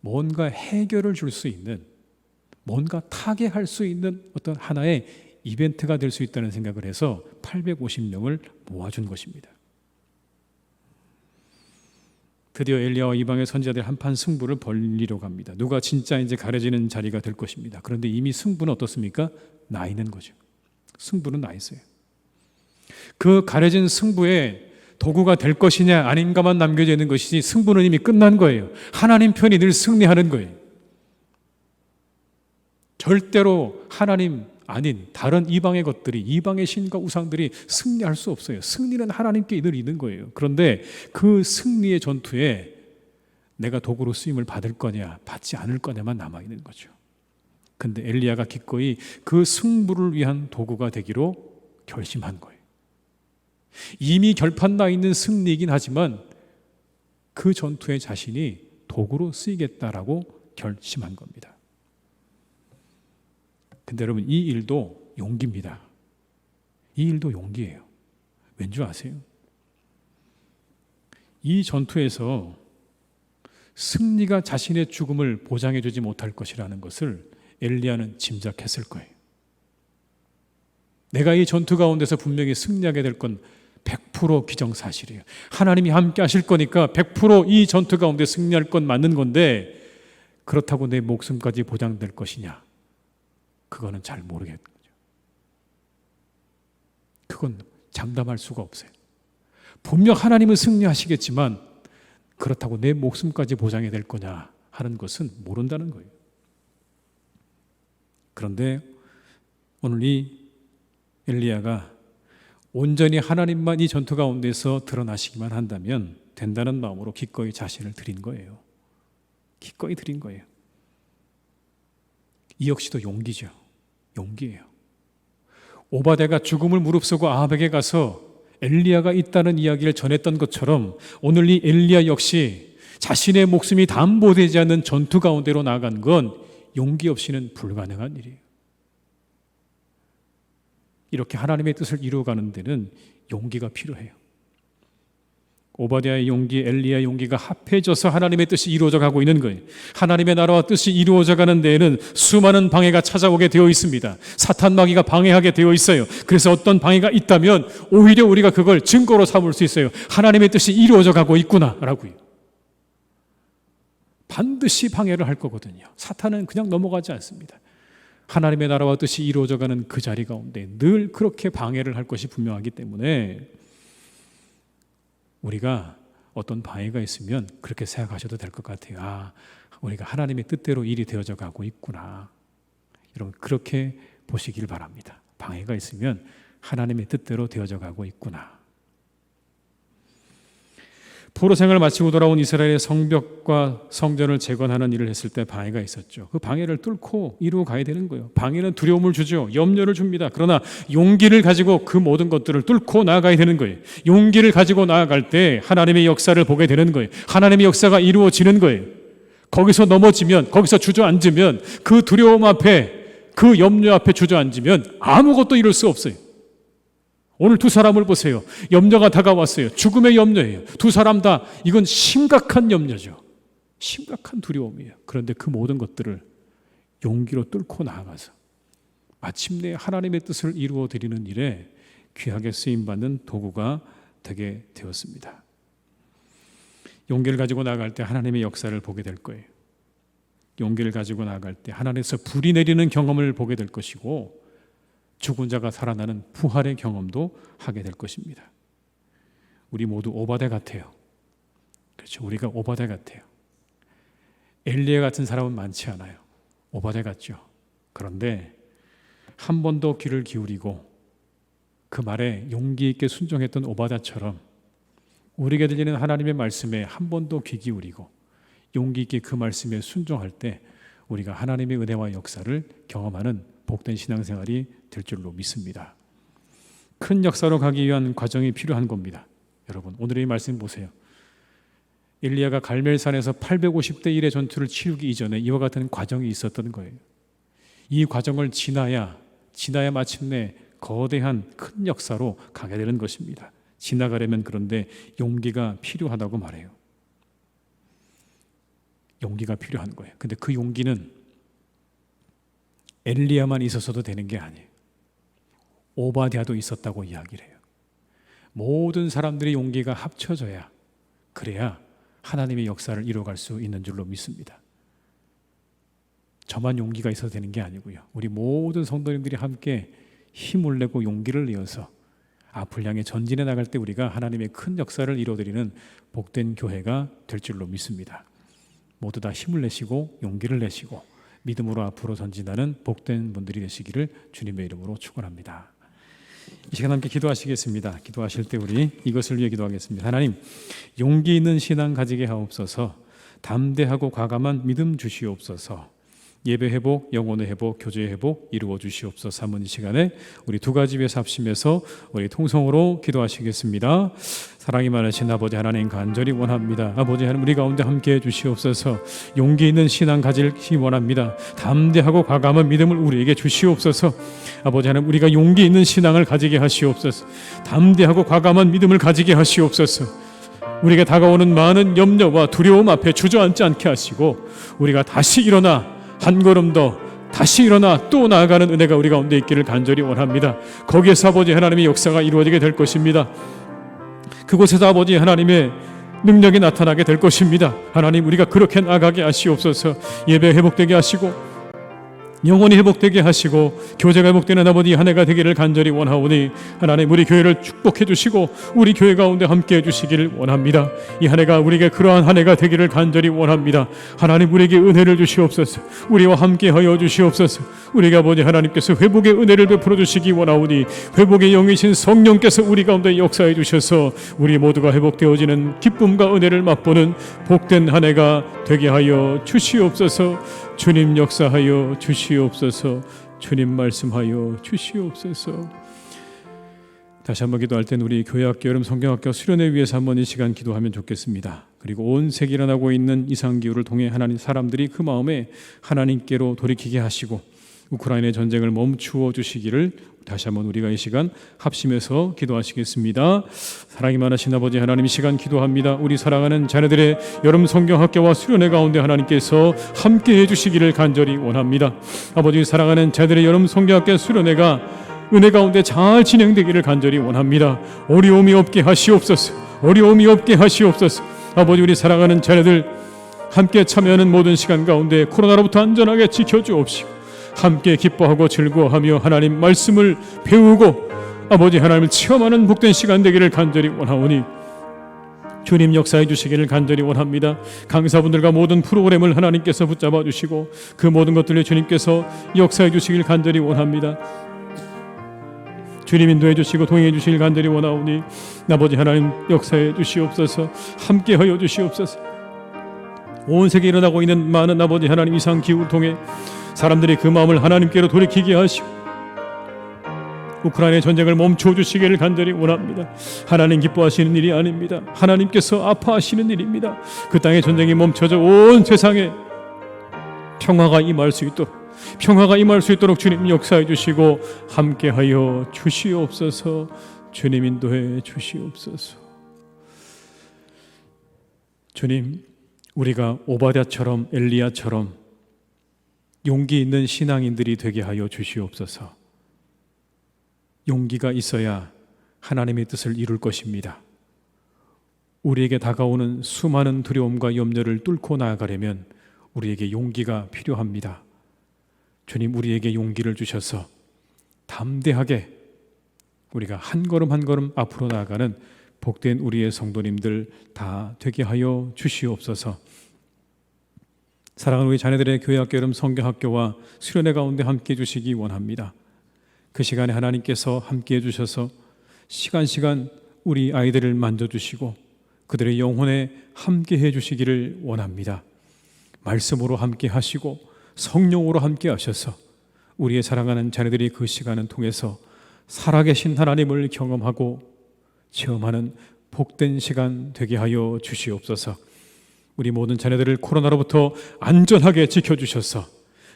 뭔가 해결을 줄 수 있는 뭔가 타개할 수 있는 어떤 하나의 이벤트가 될 수 있다는 생각을 해서 850명을 모아준 것입니다. 드디어 엘리야와 이방의 선지자들 한판 승부를 벌리려고 합니다. 누가 진짜 이제 가려지는 자리가 될 것입니다. 그런데 이미 승부는 어떻습니까? 나 있는 거죠. 승부는 나 있어요. 그 가려진 승부에 도구가 될 것이냐 아닌가만 남겨져 있는 것이지 승부는 이미 끝난 거예요. 하나님 편이 늘 승리하는 거예요. 절대로 하나님 아닌 다른 이방의 것들이 이방의 신과 우상들이 승리할 수 없어요. 승리는 하나님께 늘 있는 거예요. 그런데 그 승리의 전투에 내가 도구로 쓰임을 받을 거냐 받지 않을 거냐만 남아있는 거죠. 그런데 엘리야가 기꺼이 그 승부를 위한 도구가 되기로 결심한 거예요. 이미 결판 나 있는 승리이긴 하지만 그 전투에 자신이 도구로 쓰이겠다라고 결심한 겁니다. 근데 여러분 이 일도 용기입니다. 이 일도 용기예요. 왠지 아세요? 이 전투에서 승리가 자신의 죽음을 보장해 주지 못할 것이라는 것을 엘리야는 짐작했을 거예요. 내가 이 전투 가운데서 분명히 승리하게 될 건 100% 기정사실이에요. 하나님이 함께 하실 거니까 100%이 전투 가운데 승리할 건 맞는 건데 그렇다고 내 목숨까지 보장될 것이냐? 그거는 잘 모르겠죠. 그건 장담할 수가 없어요. 분명 하나님은 승리하시겠지만 그렇다고 내 목숨까지 보장이 될 거냐 하는 것은 모른다는 거예요. 그런데 오늘 이 엘리야가 온전히 하나님만 이 전투 가운데서 드러나시기만 한다면 된다는 마음으로 기꺼이 자신을 드린 거예요. 기꺼이 드린 거예요. 이 역시도 용기죠. 용기예요. 오바댜가 죽음을 무릅쓰고 아합에게 가서 엘리야가 있다는 이야기를 전했던 것처럼 오늘 이 엘리야 역시 자신의 목숨이 담보되지 않는 전투 가운데로 나아간 건 용기 없이는 불가능한 일이에요. 이렇게 하나님의 뜻을 이루어가는 데는 용기가 필요해요. 오바댜의 용기, 엘리야의 용기가 합해져서 하나님의 뜻이 이루어져 가고 있는 거예요. 하나님의 나라와 뜻이 이루어져 가는 데에는 수많은 방해가 찾아오게 되어 있습니다. 사탄 마귀가 방해하게 되어 있어요. 그래서 어떤 방해가 있다면 오히려 우리가 그걸 증거로 삼을 수 있어요. 하나님의 뜻이 이루어져 가고 있구나라고요. 반드시 방해를 할 거거든요. 사탄은 그냥 넘어가지 않습니다. 하나님의 나라와 뜻이 이루어져 가는 그 자리 가운데 늘 그렇게 방해를 할 것이 분명하기 때문에 우리가 어떤 방해가 있으면 그렇게 생각하셔도 될 것 같아요. 우리가 하나님의 뜻대로 일이 되어져 가고 있구나. 여러분 그렇게 보시길 바랍니다. 방해가 있으면 하나님의 뜻대로 되어져 가고 있구나. 포로 생활을 마치고 돌아온 이스라엘의 성벽과 성전을 재건하는 일을 했을 때 방해가 있었죠. 그 방해를 뚫고 이루어 가야 되는 거예요. 방해는 두려움을 주죠. 염려를 줍니다. 그러나 용기를 가지고 그 모든 것들을 뚫고 나아가야 되는 거예요. 용기를 가지고 나아갈 때 하나님의 역사를 보게 되는 거예요. 하나님의 역사가 이루어지는 거예요. 거기서 넘어지면, 거기서 주저앉으면, 그 두려움 앞에, 그 염려 앞에 주저앉으면 아무것도 이룰 수 없어요. 오늘 두 사람을 보세요. 염려가 다가왔어요. 죽음의 염려예요. 두 사람 다 이건 심각한 염려죠. 심각한 두려움이에요. 그런데 그 모든 것들을 용기로 뚫고 나아가서 마침내 하나님의 뜻을 이루어 드리는 일에 귀하게 쓰임받는 도구가 되게 되었습니다. 용기를 가지고 나아갈 때 하나님의 역사를 보게 될 거예요. 용기를 가지고 나아갈 때 하나님께서 불이 내리는 경험을 보게 될 것이고 죽은 자가 살아나는 부활의 경험도 하게 될 것입니다. 우리 모두 오바댜 같아요. 그렇죠. 우리가 오바댜 같아요. 엘리야 같은 사람은 많지 않아요. 오바댜 같죠. 그런데 한 번도 귀를 기울이고 그 말에 용기 있게 순종했던 오바댜처럼 우리에게 들리는 하나님의 말씀에 한 번도 귀 기울이고 용기 있게 그 말씀에 순종할 때 우리가 하나님의 은혜와 역사를 경험하는 복된 신앙생활이 될 줄로 믿습니다. 큰 역사로 가기 위한 과정이 필요한 겁니다. 여러분 오늘의 말씀 보세요. 엘리야가 갈멜산에서 850대 1의 전투를 치르기 이전에 이와 같은 과정이 있었던 거예요. 이 과정을 지나야 마침내 거대한 큰 역사로 가게 되는 것입니다. 지나가려면 그런데 용기가 필요하다고 말해요. 용기가 필요한 거예요. 근데 그 용기는 엘리야만 있어서도 되는 게 아니에요. 오바댜도 있었다고 이야기를 해요. 모든 사람들의 용기가 합쳐져야 그래야 하나님의 역사를 이루어갈 수 있는 줄로 믿습니다. 저만 용기가 있어도 되는 게 아니고요. 우리 모든 성도님들이 함께 힘을 내고 용기를 내어서 앞을 향해 전진해 나갈 때 우리가 하나님의 큰 역사를 이루어드리는 복된 교회가 될 줄로 믿습니다. 모두 다 힘을 내시고 용기를 내시고 믿음으로 앞으로 전진하는 복된 분들이 되시기를 주님의 이름으로 축원합니다. 이 시간 함께 기도하시겠습니다. 기도하실 때 우리 이것을 위해 기도하겠습니다. 하나님, 용기 있는 신앙 가지게 하옵소서. 담대하고 과감한 믿음 주시옵소서. 예배 회복, 영혼의 회복, 교제의 회복 이루어 주시옵소서. 한번 이 시간에 우리 두 가지 위해서 합심해서 우리 통성으로 기도하시겠습니다. 사랑이 많으신 아버지 하나님 간절히 원합니다. 아버지 하나님 우리 가운데 함께해 주시옵소서. 용기 있는 신앙 가지기 원합니다. 담대하고 과감한 믿음을 우리에게 주시옵소서. 아버지 하나님 우리가 용기 있는 신앙을 가지게 하시옵소서. 담대하고 과감한 믿음을 가지게 하시옵소서. 우리가 다가오는 많은 염려와 두려움 앞에 주저앉지 않게 하시고 우리가 다시 일어나 한 걸음 더 다시 일어나 또 나아가는 은혜가 우리 가운데 있기를 간절히 원합니다. 거기에서 아버지 하나님의 역사가 이루어지게 될 것입니다. 그곳에서 아버지 하나님의 능력이 나타나게 될 것입니다. 하나님 우리가 그렇게 나아가게 하시옵소서. 예배 회복되게 하시고 영혼이 회복되게 하시고 교제가 회복되는 아버지 한 해가 되기를 간절히 원하오니 하나님 우리 교회를 축복해 주시고 우리 교회 가운데 함께해 주시기를 원합니다. 이 한 해가 우리에게 그러한 한 해가 되기를 간절히 원합니다. 하나님 우리에게 은혜를 주시옵소서. 우리와 함께하여 주시옵소서. 우리에게 아버지 하나님께서 회복의 은혜를 베풀어 주시기 원하오니 회복의 영이신 성령께서 우리 가운데 역사해 주셔서 우리 모두가 회복되어지는 기쁨과 은혜를 맛보는 복된 한 해가 되게 하여 주시옵소서. 주님 역사하여 주시옵소서. 주님 말씀하여 주시옵소서. 다시 한번 기도할 땐 우리 교회학교 여름 성경학교 수련회 위해서 한번 이 시간 기도하면 좋겠습니다. 그리고 온 세계에 일어나고 있는 이상기후를 통해 하나님 사람들이 그 마음에 하나님께로 돌이키게 하시고 우크라이나의 전쟁을 멈추어 주시기를 다시 한번 우리가 이 시간 합심해서 기도하시겠습니다. 사랑이 많으신 아버지 하나님, 이 시간 기도합니다. 우리 사랑하는 자녀들의 여름 성경학교와 수련회 가운데 하나님께서 함께해 주시기를 간절히 원합니다. 아버지, 사랑하는 자녀들의 여름 성경학교 수련회가 은혜 가운데 잘 진행되기를 간절히 원합니다. 어려움이 없게 하시옵소서. 어려움이 없게 하시옵소서. 아버지, 우리 사랑하는 자녀들 함께 참여하는 모든 시간 가운데 코로나로부터 안전하게 지켜주옵시고 함께 기뻐하고 즐거워하며 하나님 말씀을 배우고 아버지 하나님을 체험하는 복된 시간 되기를 간절히 원하오니 주님 역사해 주시기를 간절히 원합니다. 강사분들과 모든 프로그램을 하나님께서 붙잡아 주시고 그 모든 것들을 주님께서 역사해 주시기를 간절히 원합니다. 주님 인도해 주시고 동행해 주시길 간절히 원하오니 아버지 하나님 역사해 주시옵소서. 함께하여 주시옵소서. 온 세계에 일어나고 있는 많은 아버지 하나님 이상 기후를 통해 사람들이 그 마음을 하나님께로 돌이키게 하시고 우크라이나의 전쟁을 멈춰 주시기를 간절히 원합니다. 하나님 기뻐하시는 일이 아닙니다. 하나님께서 아파하시는 일입니다. 그 땅의 전쟁이 멈춰져 온 세상에 평화가 임할 수 있도록 주님 역사해 주시고 함께하여 주시옵소서. 주님 인도해 주시옵소서. 주님, 우리가 오바댜처럼 엘리야처럼 용기 있는 신앙인들이 되게 하여 주시옵소서. 용기가 있어야 하나님의 뜻을 이룰 것입니다. 우리에게 다가오는 수많은 두려움과 염려를 뚫고 나아가려면 우리에게 용기가 필요합니다. 주님, 우리에게 용기를 주셔서 담대하게 우리가 한 걸음 한 걸음 앞으로 나아가는 복된 우리의 성도님들 다 되게 하여 주시옵소서. 사랑하는 우리 자녀들의 교회학교 여름 성경학교와 수련회 가운데 함께해 주시기 원합니다. 그 시간에 하나님께서 함께해 주셔서 시간 우리 아이들을 만져주시고 그들의 영혼에 함께해 주시기를 원합니다. 말씀으로 함께 하시고 성령으로 함께 하셔서 우리의 사랑하는 자녀들이 그 시간을 통해서 살아계신 하나님을 경험하고 체험하는 복된 시간 되게 하여 주시옵소서. 우리 모든 자녀들을 코로나로부터 안전하게 지켜주셔서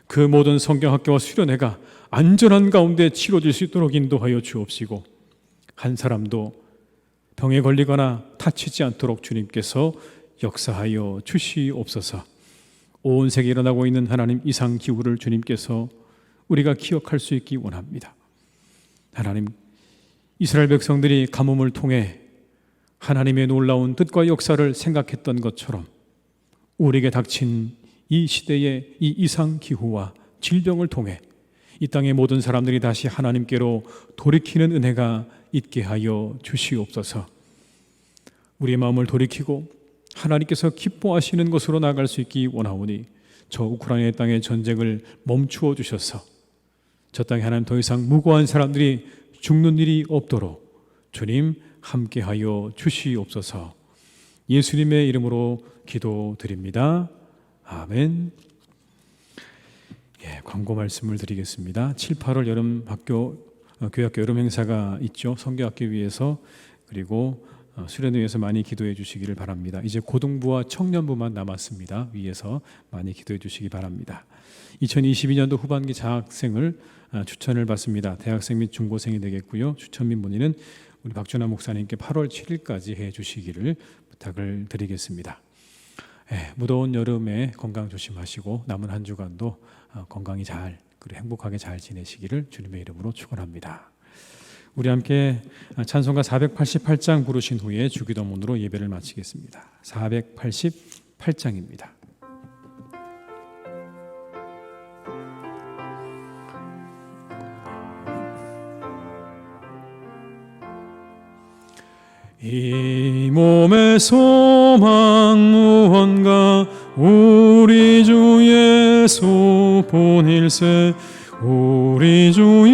그 모든 성경학교와 수련회가 안전한 가운데 치러질 수 있도록 인도하여 주옵시고 한 사람도 병에 걸리거나 다치지 않도록 주님께서 역사하여 주시옵소서. 온 세계에 일어나고 있는 하나님 이상 기후를 주님께서 우리가 기억할 수 있기 원합니다. 하나님, 이스라엘 백성들이 가뭄을 통해 하나님의 놀라운 뜻과 역사를 생각했던 것처럼 우리에게 닥친 이 시대의 이 이상 기후와 질병을 통해 이 땅의 모든 사람들이 다시 하나님께로 돌이키는 은혜가 있게 하여 주시옵소서. 우리의 마음을 돌이키고 하나님께서 기뻐하시는 것으로 나아갈 수 있기 원하오니 저 우크라이나 땅의 전쟁을 멈추어 주셔서 저 땅에 하나님 더 이상 무고한 사람들이 죽는 일이 없도록 주님 함께하여 주시옵소서. 예수님의 이름으로 기도드립니다. 아멘. 광고 말씀을 드리겠습니다. 7, 8월 여름 교회학교 여름 행사가 있죠. 성교학교 위해서 그리고 수련회 위해서 많이 기도해 주시기를 바랍니다. 이제 고등부와 청년부만 남았습니다. 위에서 많이 기도해 주시기 바랍니다. 2022년도 후반기 장학생을 추천을 받습니다. 대학생 및 중고생이 되겠고요. 추천 및 문의는 우리 박준하 목사님께 8월 7일까지 해 주시기를 부탁을 드리겠습니다. 무더운 여름에 건강 조심하시고 남은 한 주간도 건강히 잘 그리고 행복하게 잘 지내시기를 주님의 이름으로 축원합니다. 우리 함께 찬송가 488장 부르신 후에 주기도문으로 예배를 마치겠습니다. 488장입니다. 이 몸의 소망 무언가 우리 주 예수 본일세 우리 주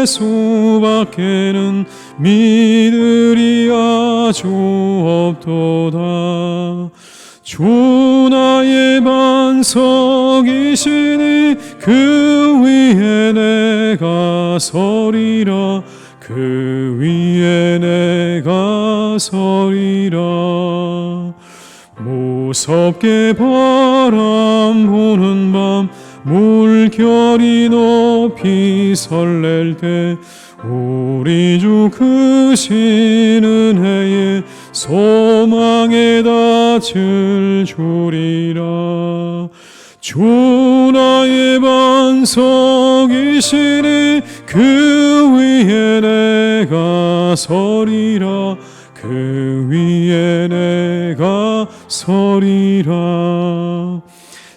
예수밖에는 믿으리 아주 없도다. 주 나의 반석이시니 그 위에 내가 서리라 그 위에 내가 서리라. 무섭게 바람 부는 밤 물결이 높이 설렐 때 우리 주 크신 은혜에 소망에 닿을 주리라. 주 나의 반석이시니 그 위에 내가 서리라. 그 위에 내가 서리라.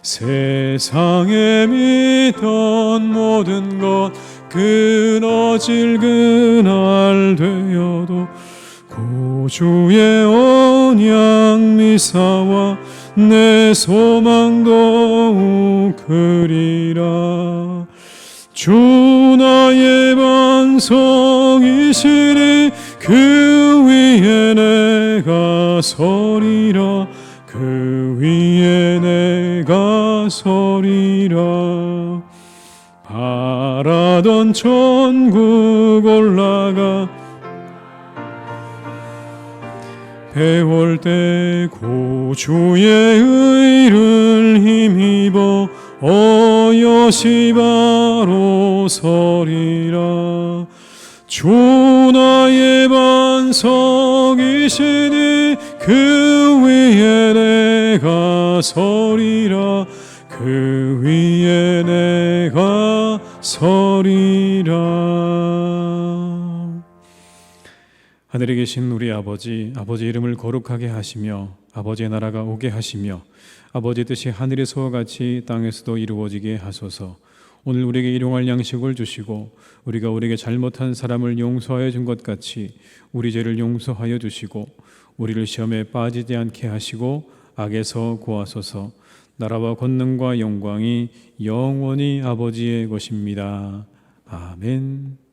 세상에 믿던 모든 것 끊어질 그날 되어도 구주의 언약 미사와 내 소망 더욱 크리라. 주 나의 반석이시니 그 위에 내가 서리라. 그 위에 내가 서리라. 바라던 천국 올라가 배울 때 구주의 의를 힘입어 어여시 바로 서리라. 주 나의 반석이시니 그 위에 내가 서리라. 그 위에 내가 서리라. 하늘에 계신 우리 아버지, 아버지 이름을 거룩하게 하시며 아버지의 나라가 오게 하시며 아버지의 뜻이 하늘에서와 같이 땅에서도 이루어지게 하소서. 오늘 우리에게 일용할 양식을 주시고 우리가 우리에게 잘못한 사람을 용서하여 준 것 같이 우리 죄를 용서하여 주시고 우리를 시험에 빠지지 않게 하시고 악에서 구하소서. 나라와 권능과 영광이 영원히 아버지의 것입니다. 아멘.